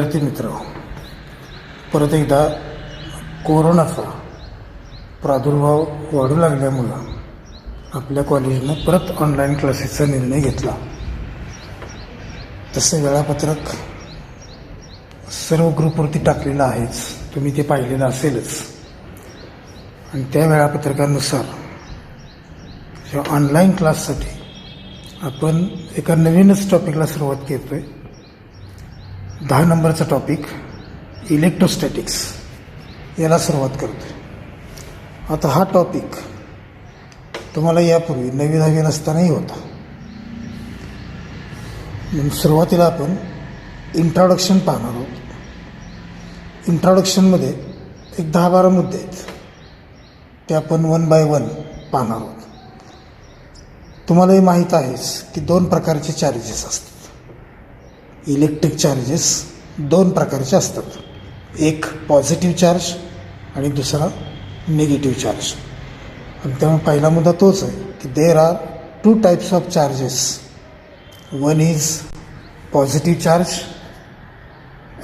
विद्यार्थी मित्र, परत एकदा कोरोनाचा प्रादुर्भाव वाढू लागल्यामुळं आपल्या कॉलेजनं परत ऑनलाईन क्लासेसचा निर्णय घेतला. तसं वेळापत्रक सर्व ग्रुपवरती टाकलेलं आहेच, तुम्ही ते पाहिलेलं असेलच. आणि त्या वेळापत्रकानुसार ह्या ऑनलाईन क्लाससाठी आपण एका नवीनच टॉपिकला सुरुवात करतोय. 10 नंबरचा टॉपिक इलेक्ट्रोस्टॅटिक्स याला सुरुवात करतोय. आता हा टॉपिक तुम्हाला यापूर्वी 9वी-10वी असतानाही होता. म्हणून सुरुवातीला आपण इंट्रोडक्शन पाहणार आहोत. इंट्रोडक्शनमध्ये एक 10-12 मुद्दे आहेत, ते आपण 1 बाय 1 पाहणार आहोत. तुम्हाला हे माहीत आहेच की 2 प्रकारचे चार्जेस असतात. इलेक्ट्रिक चार्जेस 2 प्रकारचे असतात, एक पॉझिटिव्ह चार्ज आणि दुसरा निगेटिव्ह चार्ज. आणि त्यामुळे पहिला मुद्दा तोच आहे की there are 2 types of charges. One is positive charge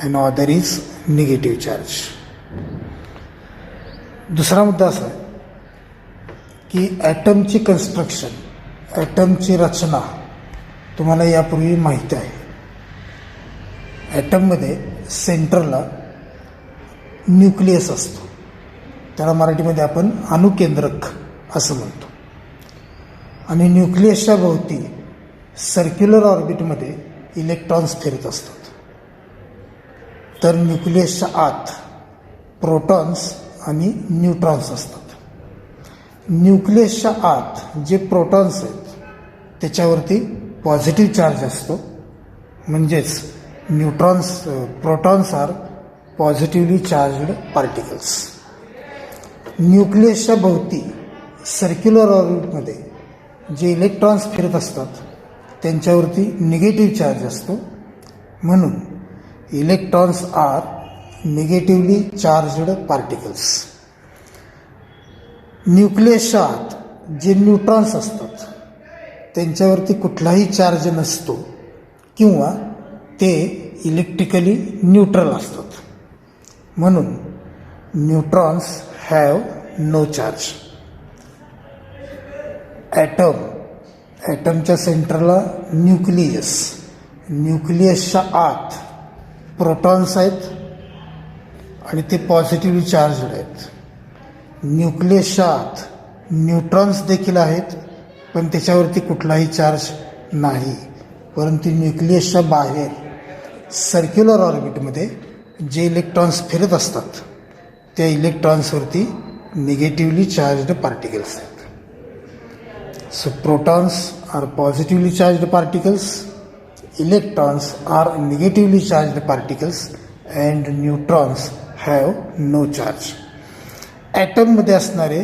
and other is negative charge. दुसरा मुद्दा असा आहे की ॲटमची कन्स्ट्रक्शन, ॲटमची रचना तुम्हाला यापूर्वी माहिती आहे. ॲटममध्ये सेंटरला न्यूक्लियस असतो, त्याला मराठीमध्ये आपण अणुकेंद्रक असं म्हणतो. आणि न्यूक्लियसच्या भोवती सर्क्युलर ऑर्बिटमध्ये इलेक्ट्रॉन्स फिरत असतात. तर न्यूक्लियसच्या आत प्रोटॉन्स आणि न्यूट्रॉन्स असतात. न्यूक्लियसच्या आत जे प्रोटॉन्स आहेत त्याच्यावरती पॉझिटिव्ह चार्ज असतो, म्हणजेच protons are positively charged particles. न्यूक्लियसच्या भोवती सर्क्युलर ऑर्बिटमध्ये जे इलेक्ट्रॉन्स फिरत असतात त्यांच्यावरती निगेटिव्ह चार्ज असतो, म्हणून electrons are negatively charged particles. न्यूक्लियसच्या आत जे न्यूट्रॉन्स असतात त्यांच्यावरती कुठलाही चार्ज नसतो किंवा ते इलेक्ट्रिकली न्यूट्रल असतात, म्हणून न्यूट्रॉन्स हॅव नो चार्ज. ॲटमच्या सेंटरला न्यूक्लियस, न्यूक्लियसच्या आत प्रोटॉन्स आहेत आणि ते पॉझिटिव्हली चार्जड आहेत. न्यूक्लियसच्या आत न्यूट्रॉन्स देखील आहेत, पण त्याच्यावरती कुठलाही चार्ज नाही. परंतु न्यूक्लियसच्या बाहेर सर्क्युलर ऑर्बिटमध्ये जे इलेक्ट्रॉन्स फिरत असतात त्या इलेक्ट्रॉन्सवरती निगेटिव्हली चार्जड पार्टिकल्स आहेत. So protons are positively charged particles, electrons are negatively charged particles and neutrons have no charge. ॲटममध्ये असणारे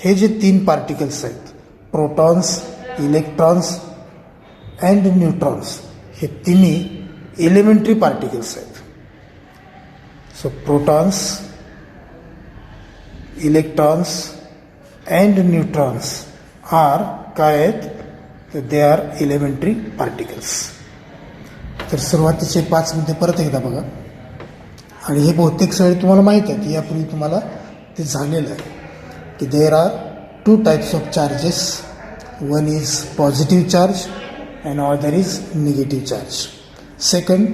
हे जे 3 पार्टिकल्स आहेत, प्रोटॉन्स, इलेक्ट्रॉन्स अँड न्यूट्रॉन्स, हे तिन्ही एलिमेंटरी पार्टिकल्स आहेत. So protons, electrons and neutrons are काय आहेत, तर दे आर एलिमेंटरी पार्टिकल्स. तर सुरुवातीचे 5 मुद्दे परत एकदा बघा. आणि हे बहुतेक सगळे तुम्हाला माहीत आहे की यापूर्वी तुम्हाला ते झालेलं आहे की there are 2 types of charges. One is positive charge and other is negative charge. Second,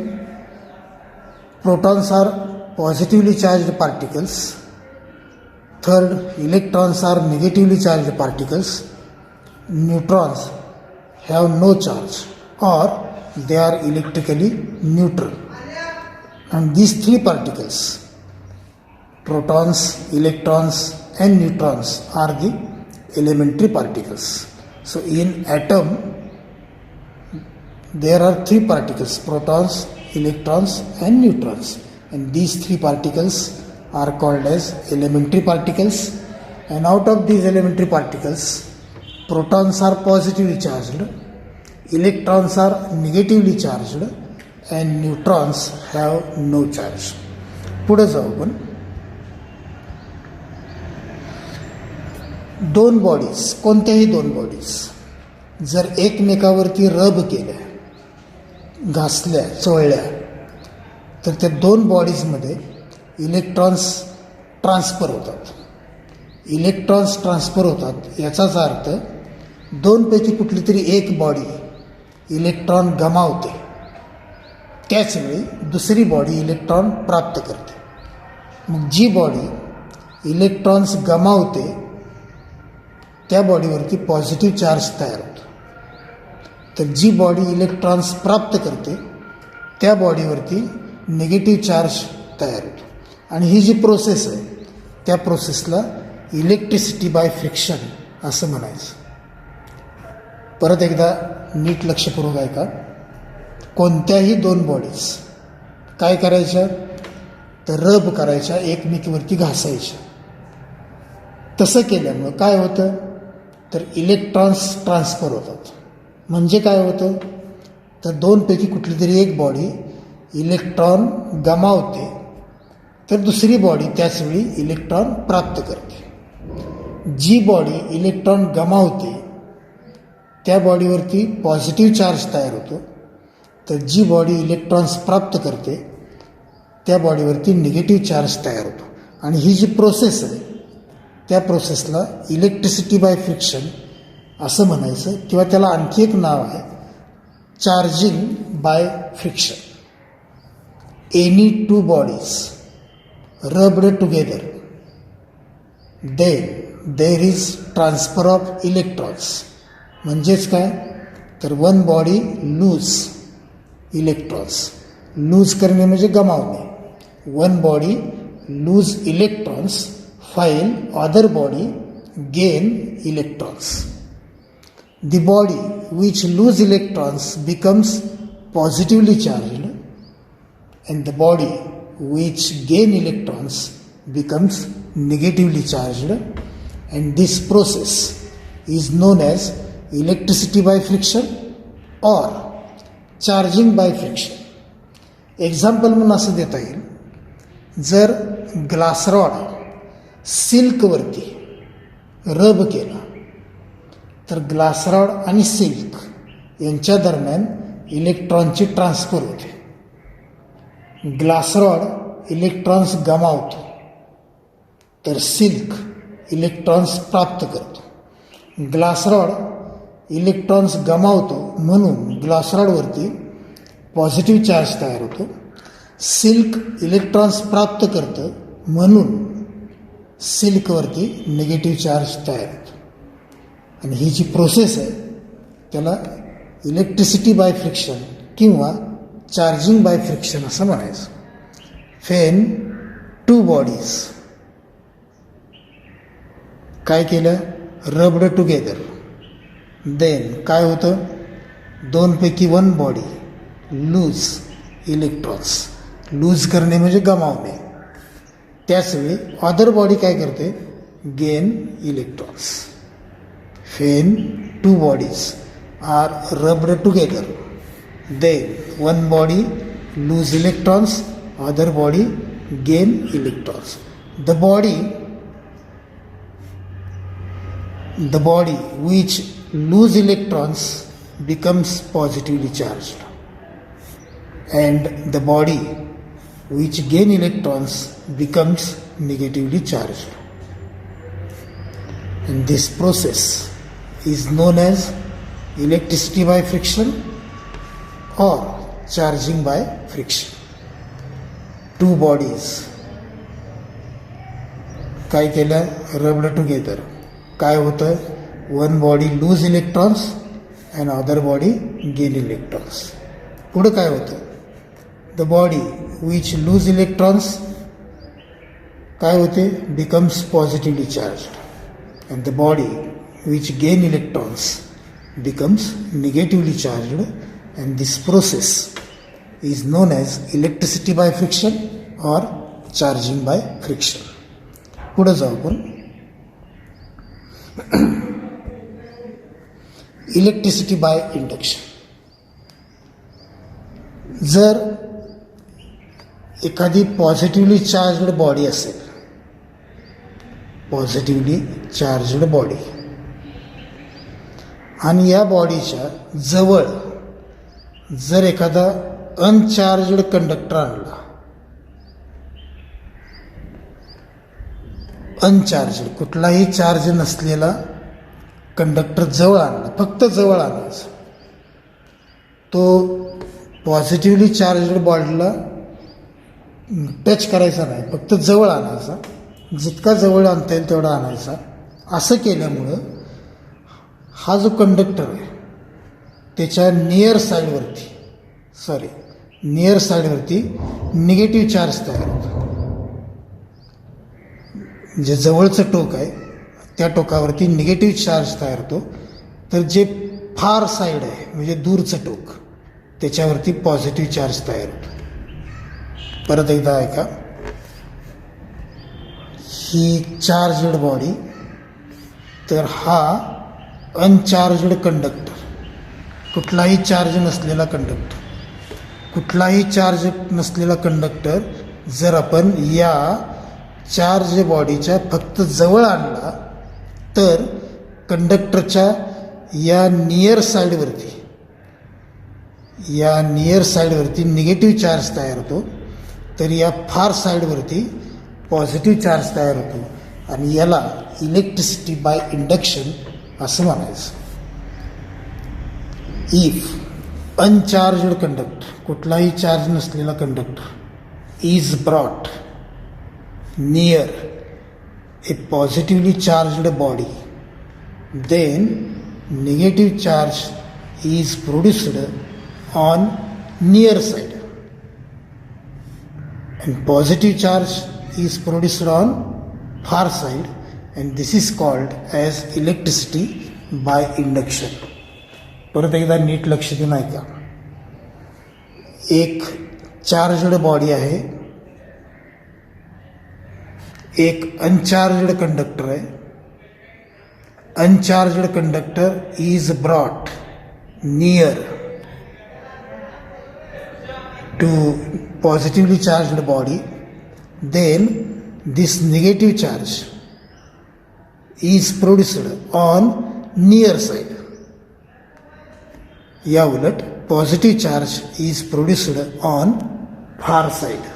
protons are positively charged particles. Third, electrons are negatively charged particles. Neutrons have no charge or they are electrically neutral. And these 3 particles, protons, electrons and neutrons, are the elementary particles. So in atom there are 3 particles, protons, electrons and neutrons, and these 3 particles are called as elementary particles. And out of these elementary particles, protons are positively charged, electrons are negatively charged and neutrons have no charge. पुढे जाऊ आपण. 2 bodies, कोणत्याही 2 bodies जर एकमेकावरती रब केल्या, घासल्या, चोळल्या, तर त्या दोन बॉडीजमध्ये इलेक्ट्रॉन्स ट्रान्सफर होतात. इलेक्ट्रॉन्स ट्रान्सफर होतात याचाच अर्थ दोनपैकी कुठली तरी एक बॉडी इलेक्ट्रॉन गमावते, त्याचवेळी दुसरी बॉडी इलेक्ट्रॉन प्राप्त करते. मग जी बॉडी इलेक्ट्रॉन्स गमावते त्या बॉडीवरती पॉझिटिव्ह चार्ज तयार होतो. तर जी बॉडी इलेक्ट्रॉन्स प्राप्त करते त्या बॉडीवरती निगेटिव्ह चार्ज तयार होतो. आणि ही जी प्रोसेस आहे त्या प्रोसेसला इलेक्ट्रिसिटी बाय फ्रिक्शन असं म्हणायचं. परत एकदा नीट लक्षपूर्वक ऐका. कोणत्याही दोन बॉडीज काय करायच्या तर रब करायच्या, एकमेकीवरती घासायच्या. तसं केल्यामुळं काय होतं तर इलेक्ट्रॉन्स ट्रान्सफर होतात. म्हणजे काय होतं तर दोनपैकी कुठली तरी एक बॉडी इलेक्ट्रॉन गमावते तर दुसरी बॉडी त्याचवेळी इलेक्ट्रॉन प्राप्त करते. जी बॉडी इलेक्ट्रॉन गमावते त्या बॉडीवरती पॉझिटिव्ह चार्ज तयार होतो, तर जी बॉडी इलेक्ट्रॉन्स प्राप्त करते त्या बॉडीवरती निगेटिव्ह चार्ज तयार होतो. आणि ही जी प्रोसेस आहे त्या प्रोसेसला इलेक्ट्रिसिटी बाय फ्रिक्शन असं म्हणायचं, किंवा त्याला आणखी एक नाव आहे charging by friction. Any two bodies rubbed together, then there is transfer of electrons. म्हणजेच काय तर one body lose electrons. Lose करणे म्हणजे गमावणे. One body lose electrons while other body gain electrons. The body which lose electrons becomes positively charged and the body which gain electrons becomes negatively charged, and this process is known as electricity by friction or charging by friction. Example म्हणून असं देता येईल, जर glass rod सिल्कवरती रब केला तर glass rod आणि silk यांच्या दरम्यान इलेक्ट्रॉनची ट्रान्सफर होते. ग्लास रॉड इलेक्ट्रॉन्स गमावतो तर सिल्क इलेक्ट्रॉन्स प्राप्त करतो. ग्लास रॉड इलेक्ट्रॉन्स गमावतो म्हणून ग्लास रॉडवरती पॉझिटिव्ह चार्ज तयार होतो. सिल्क इलेक्ट्रॉन्स प्राप्त करतं म्हणून सिल्कवरती निगेटिव्ह चार्ज तयार होतो. आणि ही जी प्रोसेस आहे त्याला इलेक्ट्रिसिटी बाय फ्रिक्शन किंवा चार्जिंग बाय फ्रिक्शन असं म्हणायचं. फेन टू बॉडीज काय केलं रब्ड टुगेदर, देन काय होतं दोनपैकी one body lose electrons. Lose करणे म्हणजे गमावणे. त्याचवेळी अदर बॉडी काय करते gain electrons. When two bodies are rubbed together, then one body lose electrons, other body gain electrons. The body which lose electrons becomes positively charged, and the body which gain electrons becomes negatively charged. And this process is known as electricity by friction or charging by friction. Two bodies काय केलं rubbed together, काय होतं one body lose electrons and other body gain electrons. पुढं काय होतं the body which loose electrons काय होते becomes positively charged and the body which gain electrons becomes negatively charged. And this process is known as electricity by friction or charging by friction. पुढे जाऊ आपण. Electricity by induction. जर एखादी positively charged body असेल, positively charged body, आणि या बॉडीच्या जवळ जर एखादा अनचार्जड कंडक्टर आणला अनचार्ज, कुठलाही चार्ज नसलेला कंडक्टर जवळ आणला, फक्त जवळ आणायचा. तो पॉझिटिव्हली चार्जड बॉडीला टच करायचा नाही, फक्त जवळ आणायचा. जितका जवळ आणता येईल तेवढा आणायचा. असं केल्यामुळं हा जो कंडक्टर आहे त्याच्या नियर साईडवरती निगेटिव्ह चार्ज तयार होतो. जे जवळचं टोक आहे त्या टोकावरती निगेटिव्ह चार्ज तयार होतो, तर जे फार साईड आहे म्हणजे दूरचं टोक त्याच्यावरती पॉझिटिव्ह चार्ज तयार होतो. परत एकदा ऐका. ही चार्जड बॉडी, तर हा अनचार्जड कंडक्टर, कुठलाही चार्ज नसलेला कंडक्टर जर आपण या चार्ज बॉडीच्या फक्त जवळ आणला तर कंडक्टरच्या या नियर साईडवरती निगेटिव्ह चार्ज तयार होतो, तर या फार साईडवरती पॉझिटिव्ह चार्ज तयार होतो. आणि याला इलेक्ट्रिसिटी बाय इंडक्शन असं म्हणायचं. इफ अनचार्जड कंडक्टर, कुठलाही चार्ज नसलेला conductor is brought near a positively charged body, then negative charge is produced on near side and positive charge is produced on far side, and this is called as electricity by induction. परत एकदा नीट लक्ष देऊन ऐका. एक charged body आहे, एक uncharged conductor आहे. Uncharged conductor is brought near to positively charged body, then this negative charge is produced on near side. या उलट positive charge is produced on far side,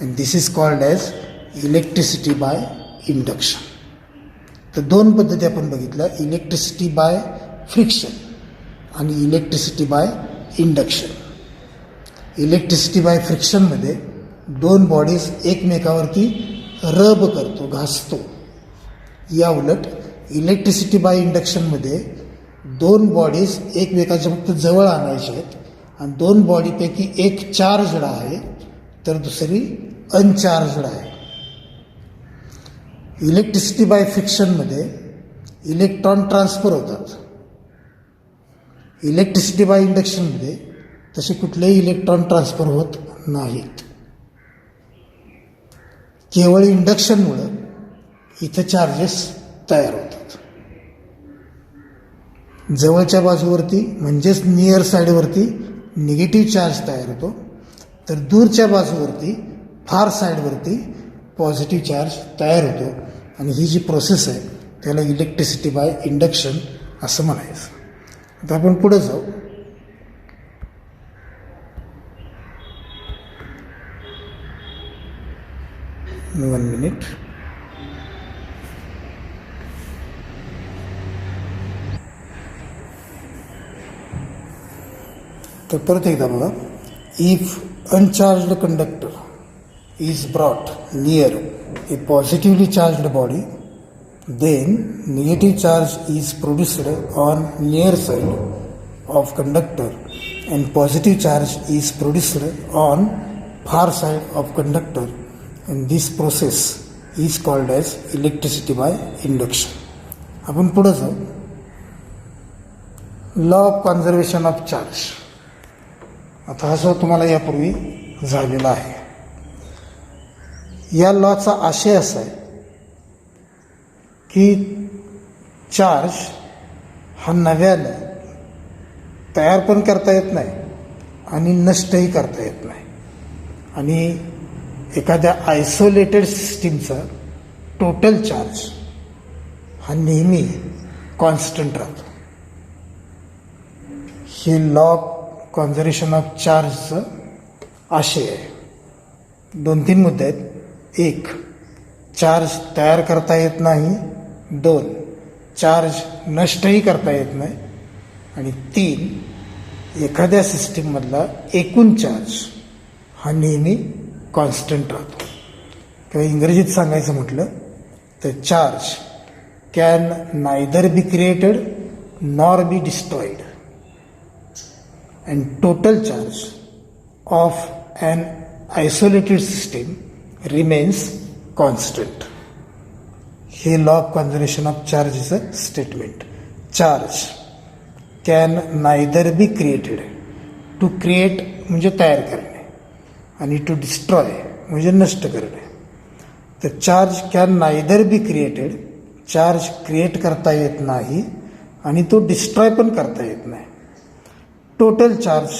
and this is called as electricity by induction. तर दोन पद्धती आपण बघितल्या, electricity by friction आणि electricity by induction. Electricity by फ्रिक्शनमध्ये दोन बॉडीज एकमेकावरती रब करतो, घासतो. या उलट इलेक्ट्रिसिटी बाय इंडक्शनमध्ये दोन बॉडीज एकमेकाच्या फक्त जवळ आणायच्या आहेत आणि दोन बॉडीपैकी एक चार्जड आहे तर दुसरी अनचार्जड आहे. इलेक्ट्रिसिटी बाय फ्रिक्शनमध्ये इलेक्ट्रॉन ट्रान्सफर होतात. इलेक्ट्रिसिटी बाय इंडक्शनमध्ये तसे कुठलेही इलेक्ट्रॉन ट्रान्सफर होत नाहीत. केवळ इंडक्शनमुळं इथं चार्जेस तयार होतात. जवळच्या बाजूवरती म्हणजेच नियर साईडवरती निगेटिव्ह चार्ज तयार होतो, तर दूरच्या बाजूवरती फार साईडवरती पॉझिटिव्ह चार्ज तयार होतो. आणि ही जी प्रोसेस आहे त्याला इलेक्ट्रिसिटी बाय इंडक्शन असं म्हणायचं. आता आपण पुढे जाऊ. One minute. तर परत एकदा बघा. If uncharged conductor is brought near a positively charged body, then negative charge is produced on near side of conductor and positive charge is produced on far side of conductor, and this process is called as electricity by induction. आपण पुढे जाऊ. Law of conservation of charge. आता हा जो तुम्हाला यापूर्वी झालेला आहे, या लॉचा आशय असा आहे की चार्ज हा नव्याने तयार पण करता येत नाही आणि नष्टही करता येत नाही. आणि एखाद्या आयसोलेटेड सिस्टीमचा टोटल चार्ज हा नेहमी कॉन्स्टंट राहतो. हे लॉ ऑफ कॉन्झर्वेशन ऑफ चार्जचं आशय आहे. 2-3 मुद्दे आहेत. एक, चार्ज तयार करता येत नाही. 2, चार्ज नष्टही करता येत नाही. आणि 3, एखाद्या सिस्टीममधला एकूण चार्ज हा नेहमी कॉन्स्टंट राहतो. किंवा इंग्रजीत सांगायचं म्हटलं तर charge can neither be created nor be destroyed and total charge of an isolated system remains constant. हे law of conservation of charge is a statement. Charge can neither be created. To create म्हणजे तयार करणे आणि to destroy म्हणजे नष्ट करणे. तर charge can neither be created, charge create करता येत नाही आणि तो डिस्ट्रॉय पण करता येत नाही. Total charge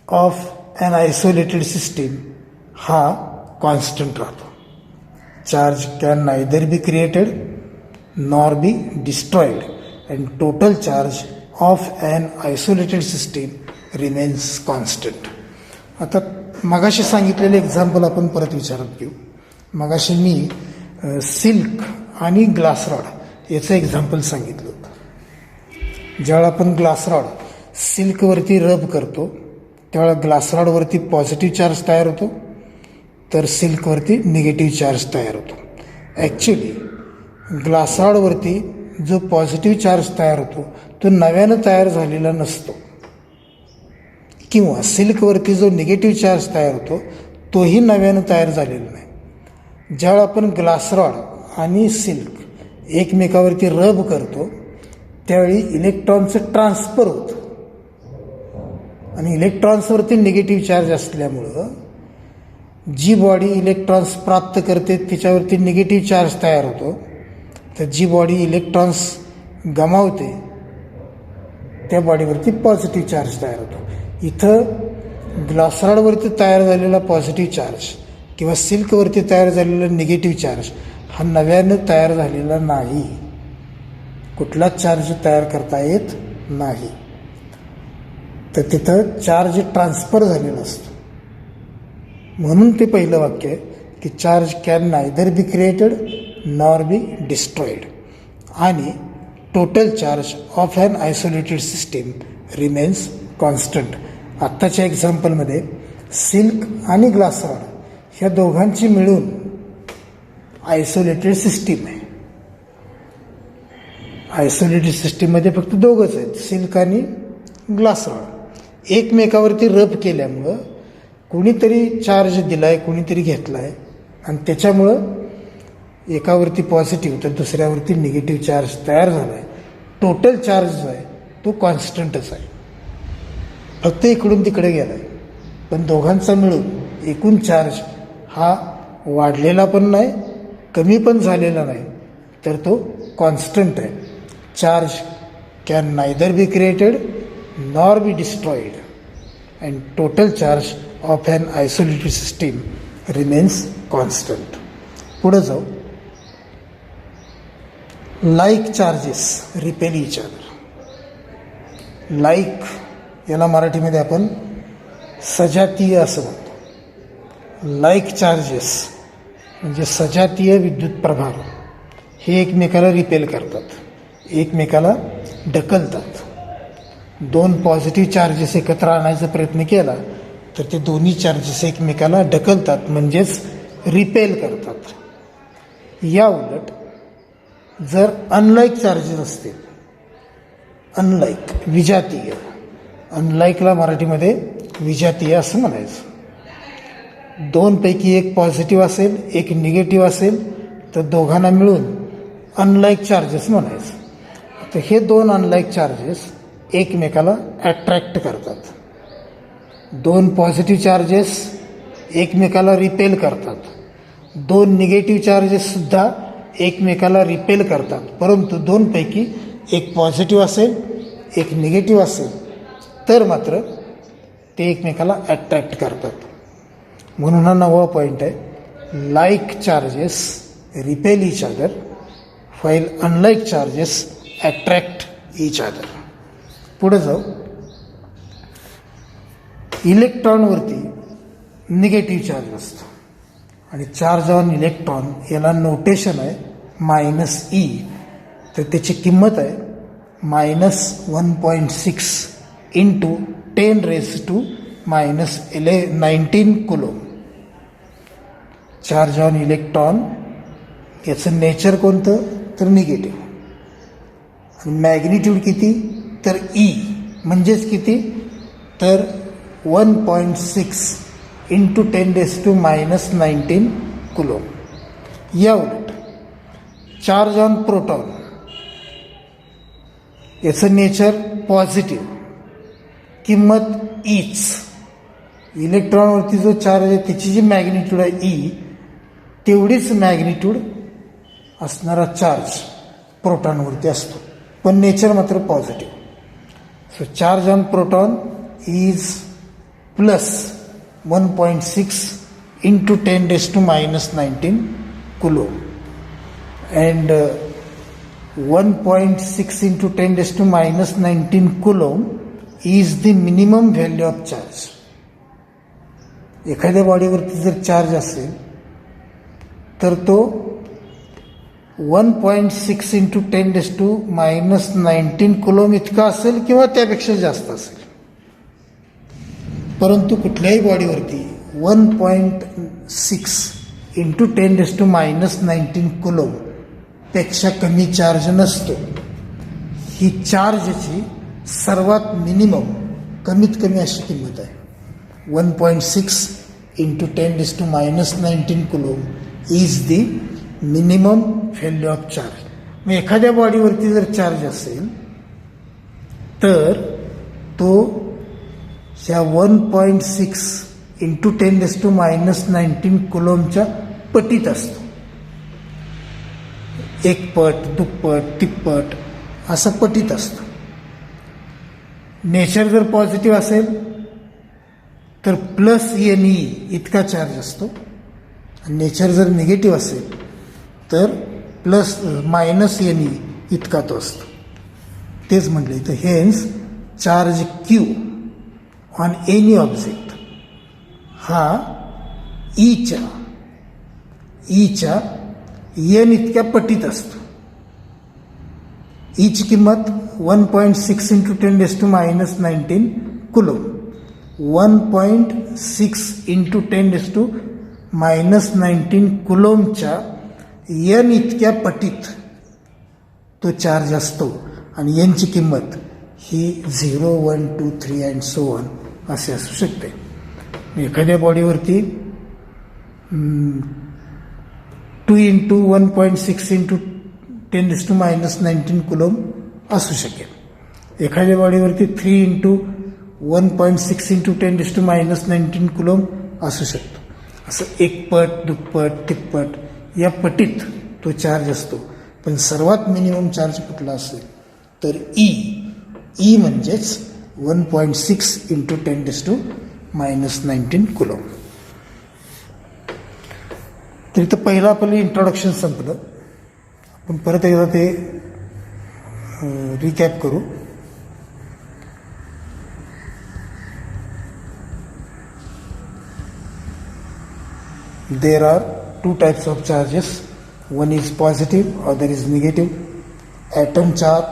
of an isolated system हा कॉन्स्टंट राहतो. Charge can neither be created nor be destroyed and total charge of an isolated system remains constant. आता मगाशी सांगितलेले एक्झाम्पल आपण परत विचारात घेऊ. मगाशी मी सिल्क आणि ग्लास रॉड याचं एक्झाम्पल सांगितलं होतं. ज्यावेळेला आपण ग्लास रॉड सिल्कवरती रब करतो त्यावेळेला ग्लास रॉडवरती पॉझिटिव्ह चार्ज तयार होतो, तर सिल्कवरती निगेटिव्ह चार्ज तयार होतो. ॲक्च्युली ग्लास रॉडवरती जो पॉझिटिव्ह चार्ज तयार होतो तो नव्यानं तयार झालेला नसतो, किंवा सिल्कवरती जो निगेटिव्ह चार्ज तयार होतो तोही नव्यानं तयार झालेला नाही. ज्यावेळेला आपण ग्लास रॉड आणि सिल्क एकमेकावरती रब करतो त्यावेळी इलेक्ट्रॉनचं ट्रान्सफर होतं आणि इलेक्ट्रॉन्सवरती निगेटिव्ह चार्ज असल्यामुळं जी बॉडी इलेक्ट्रॉन्स प्राप्त करते त्याच्यावरती निगेटिव्ह चार्ज तयार होतो, तर जी बॉडी इलेक्ट्रॉन्स गमावते त्या बॉडीवरती पॉझिटिव्ह चार्ज तयार होतो. इथं ग्लास रॉडवरती तयार झालेला पॉझिटिव्ह चार्ज किंवा सिल्कवरती तयार झालेला निगेटिव्ह चार्ज हा नव्यानं तयार झालेला नाही, कुठलाच चार्ज तयार करता येत नाही. तर तिथं चार्ज ट्रान्सफर झालेला असतो. म्हणून ते पहिलं वाक्य आहे की charge can neither be created nor be destroyed आणि total charge of an isolated system remains constant. आत्ताच्या एक्झाम्पलमध्ये सिल्क आणि ग्लास रॉड ह्या दोघांची मिळून आयसोलेटेड सिस्टीम आहे. आयसोलेटेड सिस्टीममध्ये फक्त दोघंच आहेत, सिल्क आणि ग्लास रॉड. एकमेकावरती रब केल्यामुळं कोणीतरी चार्ज दिलाय, कोणीतरी घेतलाय आणि त्याच्यामुळं एकावरती पॉझिटिव्ह तर दुसऱ्यावरती निगेटिव्ह चार्ज तयार झाला आहे. टोटल चार्ज जो आहे तो कॉन्स्टंटच आहे, फक्त इकडून तिकडे गेला आहे. पण दोघांचा मिळून एकूण चार्ज हा वाढलेला पण नाही, कमी पण झालेला नाही, तर तो कॉन्स्टंट आहे. Charge can neither be created nor be destroyed and total charge of an isolated system remains constant. पुढे जाऊ. Like charges repel each other. Like याला मराठीमध्ये आपण सजातीय असं म्हणतो. लाईक चार्जेस म्हणजे सजातीय विद्युत प्रभार हे एकमेकाला रिपेल करतात, एकमेकाला ढकलतात. दोन पॉझिटिव्ह चार्जेस एकत्र आणायचा प्रयत्न केला तर ते दोन्ही चार्जेस एकमेकाला ढकलतात म्हणजेच रिपेल करतात. या उलट जर अनलाईक चार्जेस असतील, अनलाईक विजातीय, अनलाईकला मराठीमध्ये विजातीय असं म्हणायचं. दोनपैकी एक पॉझिटिव्ह असेल एक निगेटिव्ह असेल तर दोघांना मिळून अनलाईक चार्जेस म्हणायचं. तर हे दोन अनलाईक चार्जेस एकमेकाला अट्रॅक्ट करतात. दोन पॉझिटिव्ह चार्जेस एकमेकाला रिपेल करतात, दोन निगेटिव्ह चार्जेससुद्धा एकमेकाला रिपेल करतात. परंतु दोनपैकी एक पॉझिटिव्ह असेल एक निगेटिव्ह असेल तर मात्र ते एकमेकाला अट्रॅक्ट करतात. म्हणून हा 9वा पॉईंट आहे. Like charges repel each other while unlike charges attract each other. पुढे जाऊ. इलेक्ट्रॉनवरती निगेटिव्ह चार्ज असतो आणि चार्ज ऑन इलेक्ट्रॉन याला नोटेशन आहे -e, तर त्याची किंमत आहे -1.6 into 10⁻⁻19 coulomb. Charge on electron याचं नेचर कोणतं, तर निगेटिव्ह. आणि मॅग्निट्यूड किती, तर ई म्हणजेच किती, तर 1.6 इंटू 10⁻⁻19 कुलोम. या उलट चार्ज ऑन प्रोटॉन याचं नेचर पॉझिटिव्ह, किंमत ईच. इलेक्ट्रॉनवरती जो चार्ज आहे त्याची जी मॅग्निट्यूड आहे ई, तेवढीच मॅग्निट्यूड असणारा चार्ज प्रोटॉनवरती असतो, पण नेचर मात्र positive. So charge on proton is plus 1.6 into 10⁻⁻19 coulomb, and 1.6 into 10⁻⁻19 coulomb is the minimum value of charge. एखाद्या बॉडीवरती जर चार्ज असेल तर तो 1.6 इंटू 10⁻⁻19 कुलोम इतका असेल किंवा त्यापेक्षा जास्त असेल. परंतु कुठल्याही बॉडीवरती 1.6 इंटू 10⁻⁻19 कुलोम पेक्षा कमी चार्ज नसतो. ही चार्जची सर्वात मिनिमम कमीत कमी अशी किंमत आहे 1.6 into 10⁻⁻19 coulomb is the minimum value of charge. मग एखाद्या बॉडीवरती जर चार्ज असेल तर तो ह्या 1.6 इंटू 10⁻⁻19 कुलोमच्या पटीत असतो. एक पट, दुप्पट, तिप्पट असा पटीत असतो. नेचर जर पॉझिटिव्ह असेल तर +ne इतका चार्ज असतो. नेचर जर निगेटिव्ह असेल तर -ne इतका तो असतो. तेच म्हटले तर hence charge Q on any object हा ईच्या n इतक्या पटीत असतो. ईची किंमत 1.6 इंटू 10⁻⁻19 कुलोम. 1.6 इंटू 10⁻⁻19 कुलोमच्या n इतक्या पटीत तो चार्ज असतो. आणि nची किंमत ही 0, 1, 2, 3 अँड सो ऑन असे असू शकते. एखाद्या बॉडीवरती 2 इंटू 1.6 इंटू 10⁻⁻19 कुलोम असू शकेल. एखाद्या बॉडीवरती 3 इंटू 1.6 इंटू 10⁻⁻19 कुलोम असू शकतो. असं एकपट, दुप्पट, तिप्पट या पटीत तो चार्ज असतो. पण सर्वात मिनिमम चार्ज कुठला असेल तर ई म्हणजेच 1.6 इंटू 10⁻⁻19 कुलोम. तर इथं पहिलं आपलं इंट्रोडक्शन संपलं. आपण परत एकदा ते रिकॅप करू. There are two types of charges. One is positive, other is negative. ॲटमच्या आत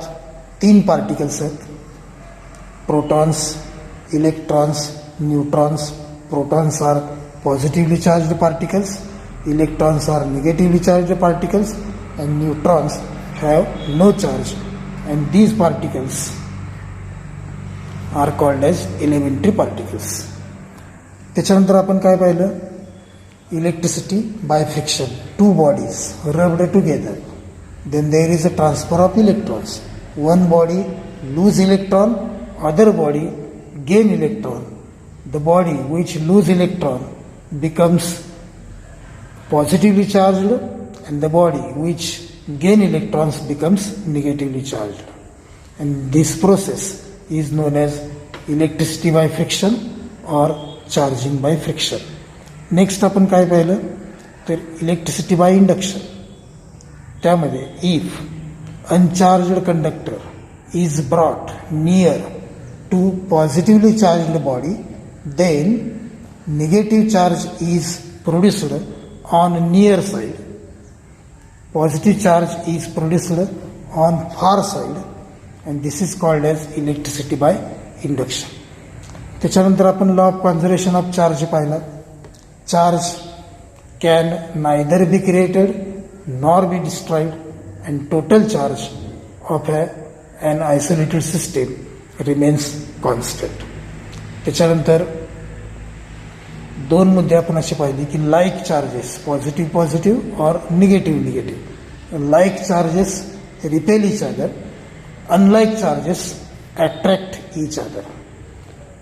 3 पार्टिकल्स आहेत. Protons, electrons, neutrons. Protons are positively charged particles, electrons are negatively charged particles, and neutrons have no charge, and these particles are called as elementary particles. त्याच्यानंतर आपण काय पाहिलं, electricity by friction. 2 bodies rubbed together, then there is a transfer of electrons. One body lose electron, other body gain electron. The body which lose electron becomes positively charged, and the body which gain electrons becomes negatively charged. And this process is known as electricity by friction or charging by friction. Next आपण काय पाहिलं तर electricity by induction. त्यामध्ये if uncharged conductor is brought near to positively charged body, then negative charge is produced on near side, positive charge is produced on far side, and this is called as electricity by induction. त्याच्यानंतर आपण law of conservation of charge पाहिला. Charge can neither be created nor be destroyed, and total charge of an isolated system remains constant. त्याच्यानंतर दोन मुद्दे आपण असे पाहिले की लाईक चार्जेस पॉझिटिव्ह पॉझिटिव्ह और negative negative. Like charges repel each other, unlike charges attract each other.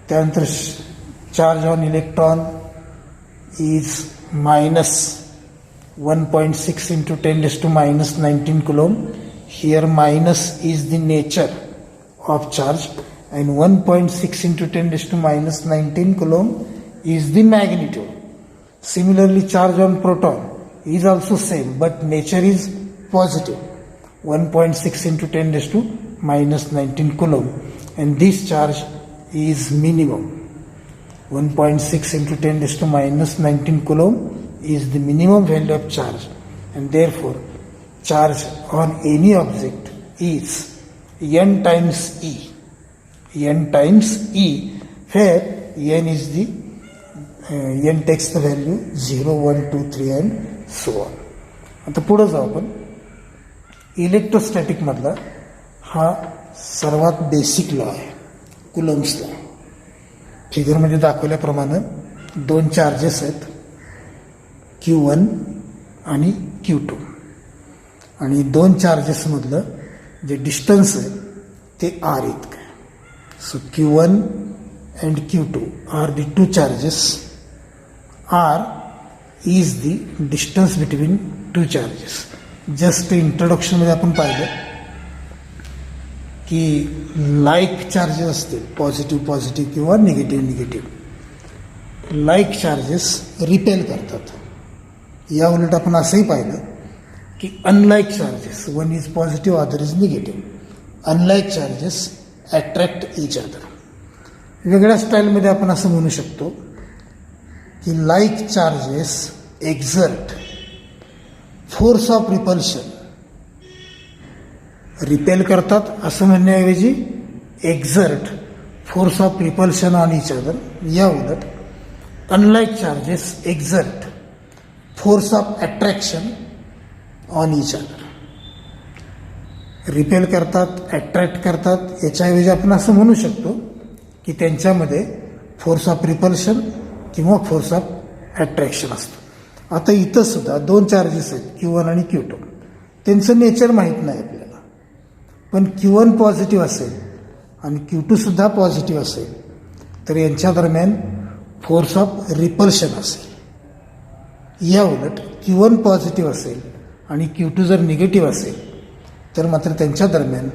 त्यानंतर charge on electron is minus 1.6 into 10 raised to minus 19 coulomb. Here minus is the nature of charge, and 1.6 into 10 raised to minus 19 coulomb is the magnitude. Similarly, charge on proton is also same, but nature is positive. 1.6 into 10 raised to minus 19 coulomb, and this charge is minimum. 1.6 into 10 raised to minus 19 coulomb is the minimum value of charge, and therefore charge on any object is n times E. n times E, where n is the n takes the value 0, 1, 2, 3 and so on. आता पुढे जाऊ आपण. Electrostatic मधला हा सर्वात basic law आहे, coulombs law. फिगरमध्ये दाखवल्याप्रमाणे दोन चार्जेस आहेत, Q1 आणि Q2, आणि दोन चार्जेसमधलं जे डिस्टन्स आहे ते R इतकं आहे. So Q1 and Q2 are the two charges. R is the distance between two charges. Just इंट्रोडक्शनमध्ये आपण पाहिलं की लाईक चार्जेस असतील, पॉझिटिव्ह पॉझिटिव्ह किंवा negative negative. Like charges repel करतात. या उलट आपण असंही पाहिलं की unlike charges, one is positive other is negative, unlike charges attract each other. वेगळ्या स्टाईलमध्ये आपण असं म्हणू शकतो की like charges exert force of repulsion. Repel करतात असं म्हणण्याऐवजी exert force of repulsion on each other. या उलट unlike charges exert force of attraction on each other. Repel करतात, अट्रॅक्ट करतात, याच्याऐवजी आपण असं म्हणू शकतो की त्यांच्यामध्ये फोर्स ऑफ रिपल्शन किंवा फोर्स ऑफ अट्रॅक्शन असतं. आता इथं सुद्धा दोन चार्जेस आहेत, Q1 आणि Q2. त्यांचं नेचर माहीत नाही आपल्याला, पण Q1 पॉझिटिव्ह असेल आणि Q2 सुद्धा पॉझिटिव्ह असेल तर यांच्या दरम्यान फोर्स ऑफ रिपल्शन असेल. या उलट Q1 पॉझिटिव्ह असेल आणि Q2 जर निगेटिव्ह असेल तर मात्र त्यांच्या दरम्यान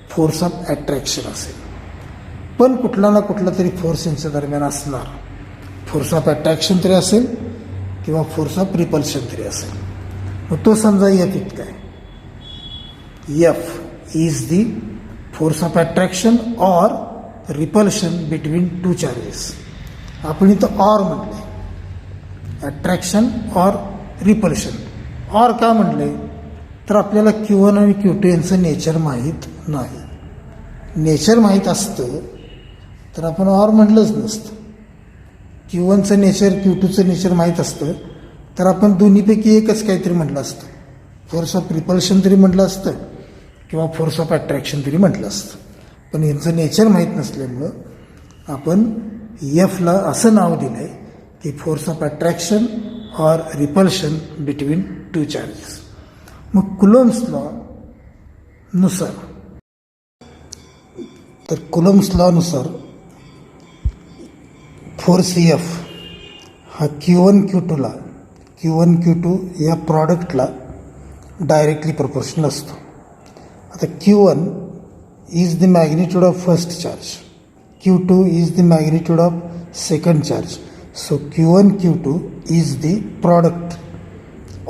फोर्स ऑफ अट्रॅक्शन असेल. पण कुठला ना कुठला तरी फोर्स यांच्या दरम्यान असणार. फोर्स ऑफ अट्रॅक्शन तरी असेल किंवा फोर्स ऑफ रिपल्शन तरी असेल. मग तो समजा F इतका आहे. F is the force of attraction or repulsion between two charges. आपण इथं ऑर म्हटलंय, अट्रॅक्शन ऑर रिपल्शन. ऑर का म्हणले तर आपल्याला Q1 आणि Q2 यांचं नेचर माहीत नाही. नेचर माहीत असतं तर आपण ऑर म्हणलंच नसतं. Q1चं नेचर Q2चं नेचर माहीत असतं तर आपण दोन्हीपैकी एकच काहीतरी म्हटलं असतं. फोर्स ऑफ रिपल्शन तरी म्हटलं असतं किंवा फोर्स ऑफ अट्रॅक्शन तरी म्हटलं असतं. पण यांचं नेचर माहीत नसल्यामुळं आपण Fला असं नाव दिलं आहे की फोर्स ऑफ अट्रॅक्शन और रिपल्शन बिटवीन टू चार्जेस. मग कुलम्स लॉ नुसार, तर कुलम्स लॉ नुसार फोर्स F हा Q1 Q2 या प्रॉडक्टला डायरेक्टली प्रोपोर्शनल असतो. आता Q1 is the magnitude of first charge, Q2 is the magnitude of second charge. So Q1 Q2 is the product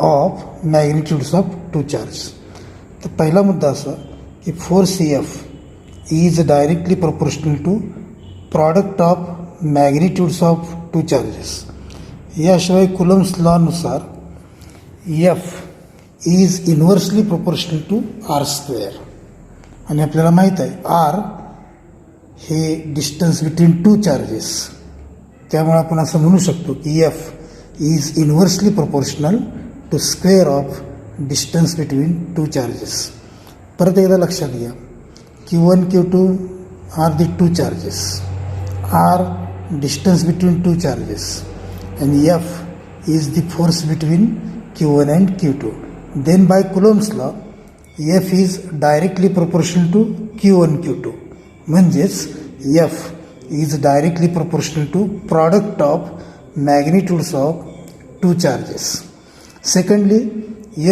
of magnitudes of two charges. तर पहिला मुद्दा असा की force F is directly proportional to product of magnitudes of two charges. याशिवाय Coulomb's law नुसार F is inversely proportional to R square. आणि आपल्याला माहीत आहे आर हे डिस्टन्स बिटवीन टू चार्जेस, त्यामुळे आपण असं म्हणू शकतो की F is inversely proportional to square of distance between two charges. परत एकदा लक्षात घ्या, Q1 Q2 are the two charges, R distance between two charges, and F is the force between Q1 and Q2. Then by Coulomb's law, F is directly proportional to Q1 Q2. म्हणजेच F is directly proportional to product of magnitudes of two charges. Secondly,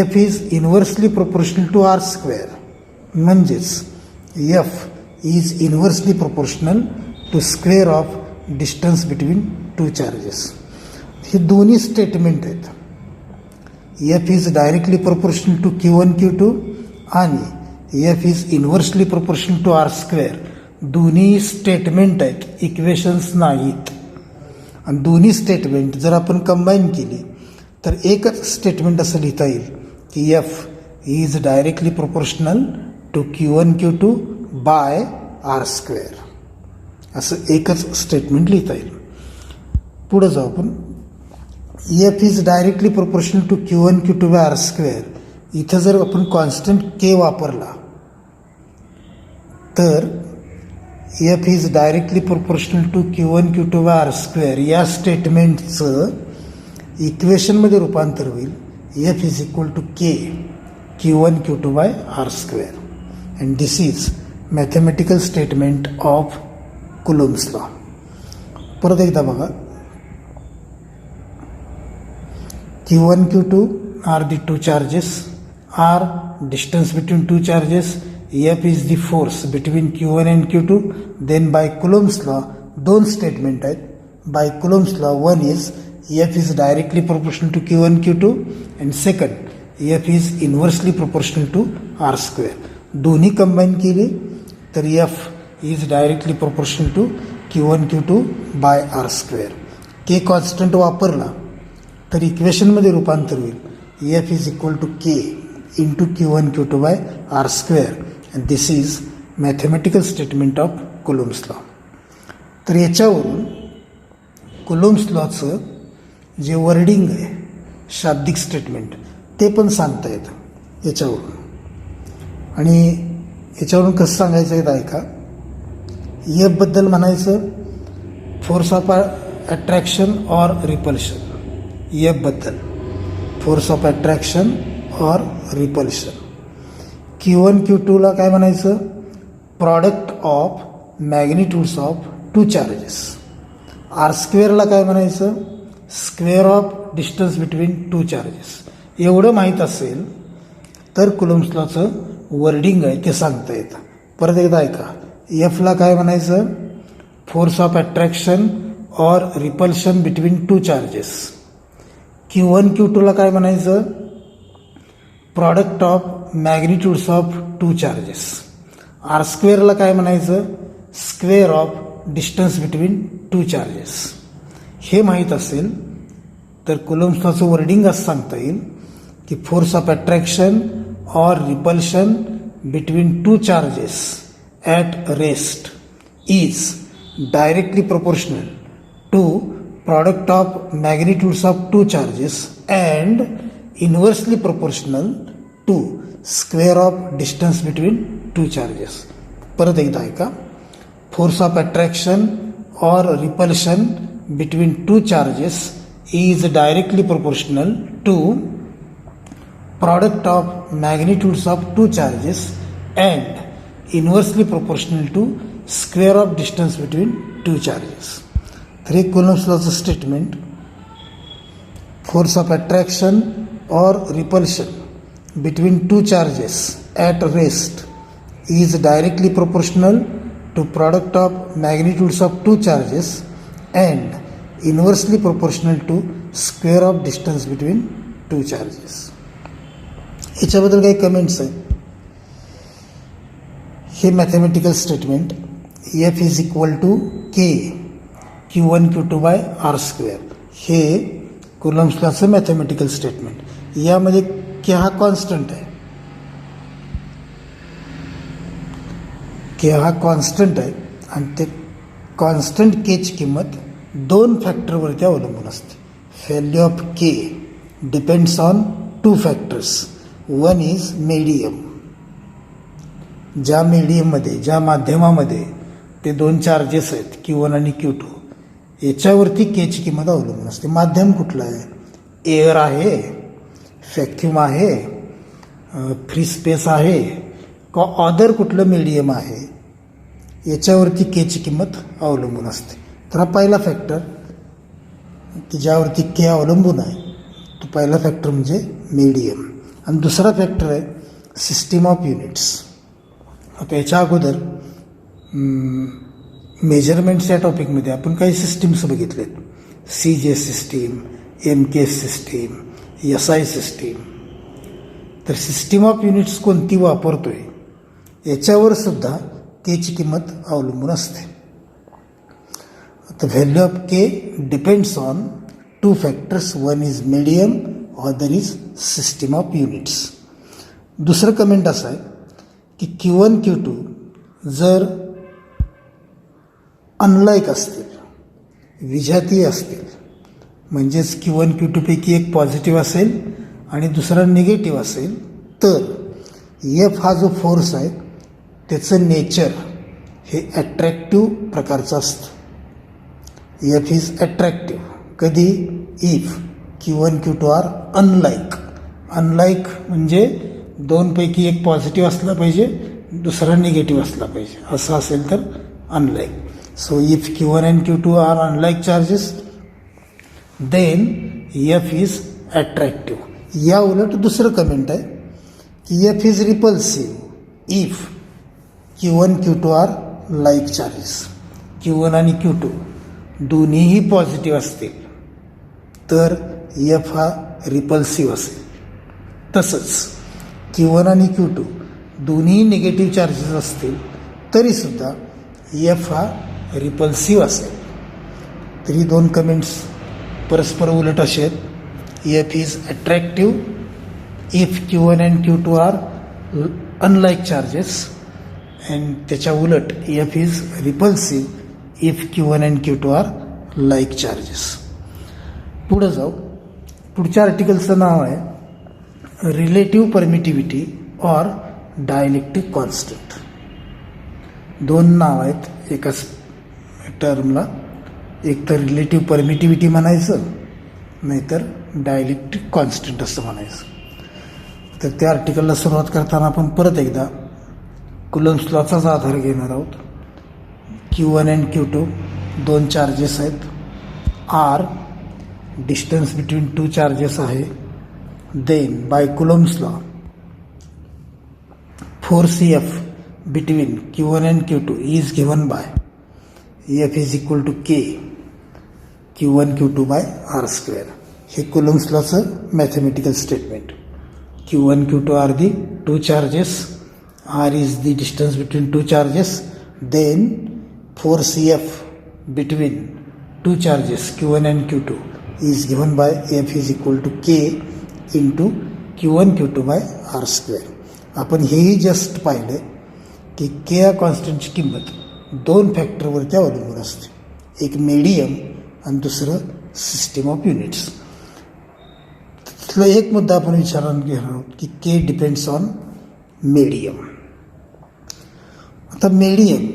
F is inversely proportional to R square. म्हणजेच F is inversely proportional to square of distance between two charges. हे दोन्ही statement आहेत. F is directly proportional to Q1 Q2 आणि F is inversely proportional to R square. दोन्ही statement आहेत, equations नाहीत. आणि दोन्ही स्टेटमेंट जर आपण कंबाईन केली तर एकच स्टेटमेंट असं लिहिता येईल की F is directly proportional to Q1 Q2 by R square. असं एकच स्टेटमेंट लिहिता येईल. पुढे जाऊ आपण. F is directly proportional to Q1 Q2 by R square. इथं जर आपण कॉन्स्टंट के वापरला तर F is directly proportional to Q1 Q2 by R square या स्टेटमेंटचं इक्वेशनमध्ये रूपांतर होईल. F is equal to K Q1 Q2 by R square. And this is mathematical statement of Coulomb's law. परत एकदा बघा. Q1 Q2 are the two charges, R distance between two charges, F is the force between Q1 and Q2. Then by Coulomb's law दोन statement आहेत. By Coulomb's law one is F is directly proportional to Q1 Q2 and second F is inversely proportional to R square. दोन्ही combine केली तर F is directly proportional to Q1 Q2 by R square. K constant वापरला तर इक्वेशनमध्ये रूपांतर होईल. F is equal to K into Q1 Q2 by R square. And this is mathematical statement of Coulomb's law. तर याच्यावरून कुलोम्स लॉचं जे wording आहे, शाब्दिक स्टेटमेंट, ते पण सांगता येतं याच्यावरून. आणि याच्यावरून कसं सांगायचं आहे ऐका. एफबद्दल म्हणायचं force of attraction or repulsion. एफबद्दल force of attraction or repulsion. Q1 Q2ला काय म्हणायचं, product of magnitudes of two charges. R स्क्वेअरला काय म्हणायचं, square of distance between two charges. एवढं माहीत असेल तर कुलोम्स लॉचं वर्डिंग आहे ते सांगता येतं. परत एकदा ऐका. एफला काय म्हणायचं, force of attraction or repulsion between two charges. Q1 Q2ला काय म्हणायचं, product of magnitudes of two charges. R स्क्वेअरला काय म्हणायचं, square of distance between two charges. हे माहीत असेल तर कुलोम्स लॉचं वर्डिंग असं सांगता येईल की force of attraction or repulsion between two charges at rest is directly proportional to product of magnitudes of two charges and inversely proportional to square of distance between two charges. परत एकदा ऐका. Force of attraction और repulsion between two charges is directly proportional to product of magnitudes of two charges and inversely proportional to square of distance between two charges. तर हे Coulomb's लॉचं statement, force of attraction और repulsion between two charges at rest is directly proportional to product of magnitudes of two charges and inversely proportional to square of distance between two charges. याच्याबद्दल काही comments आहेत. हे mathematical statement F is equal to K Q1 Q2 by R square हे Coulomb's लॉचं mathematical statement. यामध्ये K हा constant आहे, के हा कॉन्स्टंट आहे आणि ते कॉन्स्टंट केची किंमत 2 फॅक्टरवरती अवलंबून असते. Value of K depends on 2 factors. One is medium. ज्या मीडियममध्ये, ज्या माध्यमामध्ये ते 2 चार्जेस आहेत Q1 आणि Q2, याच्यावरती केची किंमत अवलंबून असते. माध्यम कुठलं आहे? एअर आहे, व्हॅक्यूम आहे, फ्री स्पेस आहे का अदर कुठलं मीडियम आहे, याच्यावरती केची किंमत अवलंबून असते. तर हा पहिला फॅक्टर की ज्यावरती के अवलंबून आहे, तो पहिला फॅक्टर म्हणजे मीडियम. आणि दुसरा फॅक्टर आहे सिस्टीम ऑफ युनिट्स. आता याच्या अगोदर मेजरमेंट्स या टॉपिकमध्ये आपण काही सिस्टीम्स बघितलेत. CJ system, MK system, SI system. तर सिस्टीम ऑफ युनिट्स कोणती वापरतोय याच्यावर सुद्धा केची किंमत अवलंबून असते. The value of K depends on 2 factors. One is medium, other is system of units. दुसरं कमेंट असं आहे की Q1, Q2 जर अनलाईक असतील, विजातीय असतील, म्हणजेच Q1, Q2 पैकी एक पॉझिटिव्ह असेल आणि दुसरा निगेटिव्ह असेल, तर F हा जो फोर्स आहे त्याचं नेचर हे अट्रॅक्टिव्ह प्रकारचं असतं. F is attractive. कधी? If Q1, Q2 are unlike. Unlike म्हणजे 2 पैकी एक पॉझिटिव्ह असला पाहिजे, दुसरा निगेटिव्ह असला पाहिजे. असं असेल तर unlike. So if Q1 and Q2 are unlike charges, then F is attractive. या उलट दुसरं कमेंट आहे की F is repulsive if Q1, Q2 are like charges. Q1 आणि Q2 दोन्हीही पॉझिटिव्ह असतील तर F हा रिपल्सिव्ह असेल. तसंच Q1 आणि Q2 दोन्ही निगेटिव्ह चार्जेस असतील तरीसुद्धा F हा रिपल्सिव्ह असेल. तरी 2 कमेंट्स परस्पर उलट असे आहेत. F is attractive if Q1 and Q2 are unlike charges, and त्याच्या उलट F is repulsive if Q1 and Q2 are like charges. पुढं जाऊ. पुढच्या आर्टिकलचं नाव आहे relative permittivity or dielectric constant. 2 नाव आहेत एकाच टर्मला. एक तर रिलेटिव्ह परमिटिव्हिटी म्हणायचं, नाहीतर डायलेक्ट्रिक कॉन्स्टंट असं म्हणायचं. तर त्या आर्टिकलला सुरुवात करताना आपण परत एकदा कुलम्स लॉचाच आधार घेणार आहोत. Q1 and Q2 2 चार्जेस आहेत. R डिस्टन्स बिटवीन 2 चार्जेस आहे. Then by Coulomb's law force F between Q1 and Q2 is given by F is equal to K Q1 Q2 by R square. हे Coulomb's लॉचं mathematical statement. Q1 Q2 are the 2 charges. R is the distance between 2 charges. Then force F between 2 charges Q1 and Q2 is given by F is equal to K into Q1 Q2 by R square. आपण हेही just पाहिलं की K या कॉन्स्टंटची किंमत 2 फॅक्टरवरती अवलंबून असते. एक medium आणि दुसरं सिस्टीम ऑफ युनिट्स. तिथला एक मुद्दा आपण विचारात घेणार आहोत की K डिपेंड्स ऑन मीडियम. आता मीडियम